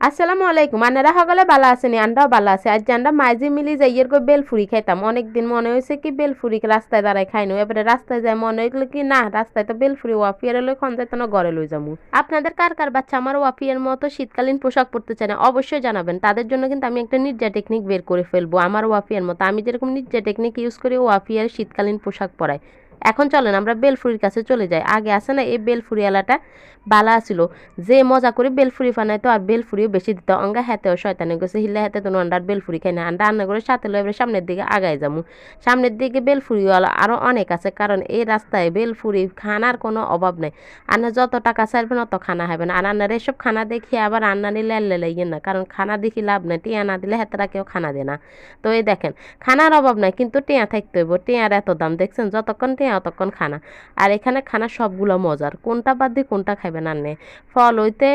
আসসালামু আলাইকুম আন্নারা সকলে ভালো আছেন আন্ডাও ভালো আছে আজ আমরা মাঝে মিলি যাইয়ের গো বেলফুরি খাইতাম অনেকদিন মনে হয়েছে কি বেলফুরি রাস্তায় দাঁড়ায় খাইনো এবারে রাস্তায় যায় মনে হইলো কি না রাস্তায় তো বেলফুরি ওয়াফিয়ার লই খন যাইতো না ঘরে লই যামু আপনাদের কার কার বাচ্চা আমার ওয়াফিয়ার মতো শীতকালীন পোশাক পরতে চায় না অবশ্যই জানাবেন তাদের জন্য কিন্তু আমি একটা নির্জা টেকনিক বের করে ফেলবো আমার ওয়াফিয়ার মতো আমি যেরকম নির্জা টেকনিক ইউজ করি ওয়াফিয়ার শীতকালীন পোশাক পরাই এখন চলেন আমরা বেলফুরির কাছে চলে যাই আগে আছে না এই বেলফুরিওয়ালাটা বালা ছিল যে মজা করে বেলফুরি বানাইতো আর বেলফুরিও বেশি দিত অঙ্গা হাতেও শয়তানি গেছে হিল্লা হাতে তো আন্ডার বেলফুরি খাই না আন্ডা রান্না করে সাথে লয়ে সামনের দিকে আগাই যামু সামনের দিকে বেলফুরিওয়ালা আরও অনেক আছে কারণ এই রাস্তায় বেলফুরি খানার কোনো অভাব নেই আন্না যত টাকা চাইবেন অত খানা হবেন আর আন্নার এসব খানা দেখি আবার রান্না নিলে লেলাইয়ে না কারণ খানা দেখি লাভ নেই টিয়া না দিলে হাতেরা কেউ খানা দেয় না তো এই দেখেন খানার অভাব নাই কিন্তু টিয়া থাকতে হইব টিয়ার এত দাম দেখছেন যতক্ষণ টিয়া অতক্ষণ খানা আর এখানে খানা সবগুলো মজার কোনটা বাদ দিয়ে কোনটা খাইবেন আর নেই ফল হইতে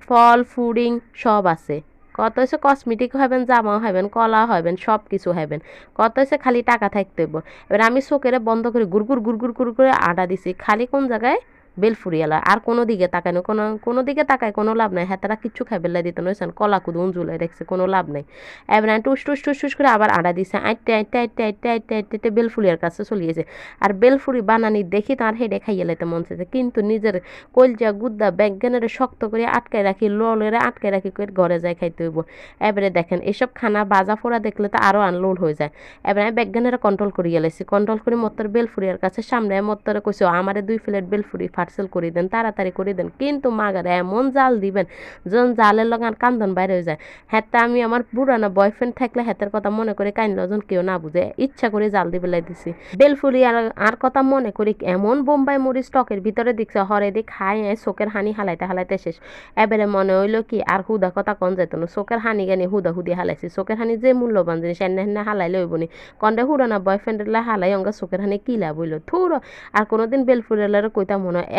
ফল ফুডিং সব আছে কত হয়েছে কসমেটিক হবেন জামাও হবেন কলা হবেন সব কিছু হবেন কত হয়েছে খালি টাকা থাকতে হইব এবার আমি চোখেরে বন্ধ করে গুড়গুড় গুড়গুড় গুড় করে আটা দিছি খালি কোন জায়গায় বেলফুরিয়ালা আর কোনো দিকে তাকায় না কোনো দিকে তাকায় কোনো লাভ নাই হাতারা কিচ্ছু খাই বেলা দিতে নইছেন কলা কুদু উঞ্জুলাই দেখছে কোনো লাভ নাই এবার টুস টুস টুস টুস করে আবার আটা দিছে আইটে আইটে আইটে আইটে আইটে আইটে বেলফুরিয়ার কাছে চলিয়েছে আর বেলফুরি বানানি দেখি তার হেডে খাইয়ে লাইতে মন চাইছে কিন্তু নিজের কলজা গুদ্দা ব্যাজ্ঞানের শক্ত করে আটকায় রাখি ললেরে আটকায় রাখি করে ঘরে যায় খাইতে হইব এবারে দেখেন এসব খানা বাজা ফোড়া দেখলে তো আরও আনলোড হয়ে যায় এবারে আমি ব্যাজ্ঞানের কন্ট্রোল করিয়ে লাইছি কন্ট্রোল করে মত্তর বেলফুরিয়ার কাছে সামনে মত্তরে কইছো আমারে 2 প্লেট বেলফুরি পার্সেল করে দেন তাড়াতাড়ি করে দেন কিন্তু মাগারে এমন জাল দিবেন যখন জালের লগান কান্দন বাইরে হয়ে যায় হ্যাঁ আমি আমার পুরানো বয়ফ্রেন্ড থাকলে হাতের কথা মনে করে কাইনলো যখন কেউ না বুঝে ইচ্ছা করে জাল দিবে লাই দিছি বেলফুলি আর কথা মনে করি এমন বোম্বাই মরিচ স্টকের ভিতরে দেখছে হরে দিয়ে খাই চোখের হানি হালাইতে হালাইতে শেষ এবারে মনে হইলো কি আর হুদা কথা কন যেত না চোখের হানি গানি হুদা হুদি হালাইছি চোখের হানি যে মূল্যবান জিনিস এনে হেনে হালাইলে হইবনি কন্ডে হুরানা বয়ফ্রেন্ডের হালাই অঙ্গা চোখের হানি কিলা বইল থুর আর কোনোদিন বেলফুলের কইতা মনে হয়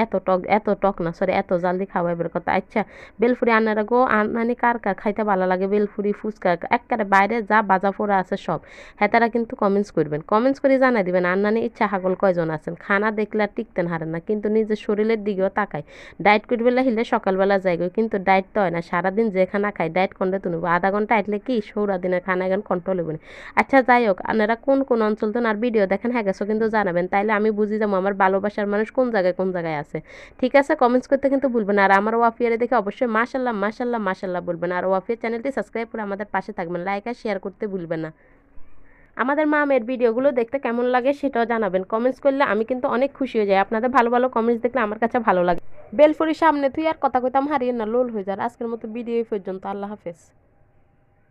এত টক না সরি এত জালদি খাওয়াইবার কথা আচ্ছা বেলফুরি আনারা গো আনানি কার কার খাইতে ভালো লাগে বেলফুরি ফুচকা একেবারে বাইরে যা বাজা ফোড়া আছে সব হ্যাঁ তারা কিন্তু কমেন্টস করবেন কমেন্টস করে জানাই দিবেন আন্নানি ইচ্ছা হাগল কয়জন আছেন খানা দেখলে আর টিকতেন হারেন না কিন্তু নিজের শরীরের দিকেও তাকায় ডায়েট করবেলা হিলে সকালবেলা যাইগো কিন্তু ডায়েট তো হয় না সারাদিন যে খানা খাই ডায়েট কোনটা তুলব আধা ঘন্টা আইটলে কি সৌরা দিনের খানা এখন কন্ট্রোল হইব না আচ্ছা যাই হোক আপনারা কোন অঞ্চল তো আর ভিডিও দেখেন হ্যাঁ গেছো কিন্তু জানাবেন তাইলে আমি বুঝি যাবো আমার ভালোবাসার মানুষ কোন জায়গায় আছে ঠিক আছে কমেন্টস করতে কিন্তু ভুলবেন আর আমার ওয়াফিয়ারে দেখে অবশ্যই মাশাল্লাহ মাশাল্লাহ মাশাল্লাহ বলবেন আর ওয়াফিয়ার চ্যানেলটি সাবস্ক্রাইব করে আমাদের পাশে থাকবেন লাইক আর শেয়ার করতে ভুলবেন না আমাদের মামের ভিডিওগুলো দেখতে কেমন লাগে সেটাও জানাবেন কমেন্টস করলে আমি কিন্তু অনেক খুশি হয়ে যাই আপনাদের ভালো ভালো কমেন্টস দেখলে আমার কাছে ভালো লাগে বেলফুরির সামনে তুই আর কথা কইতাম হারিয়ে না লোল হয়ে যায় আজকের মতো ভিডিও পর্যন্ত আল্লাহ হাফেজ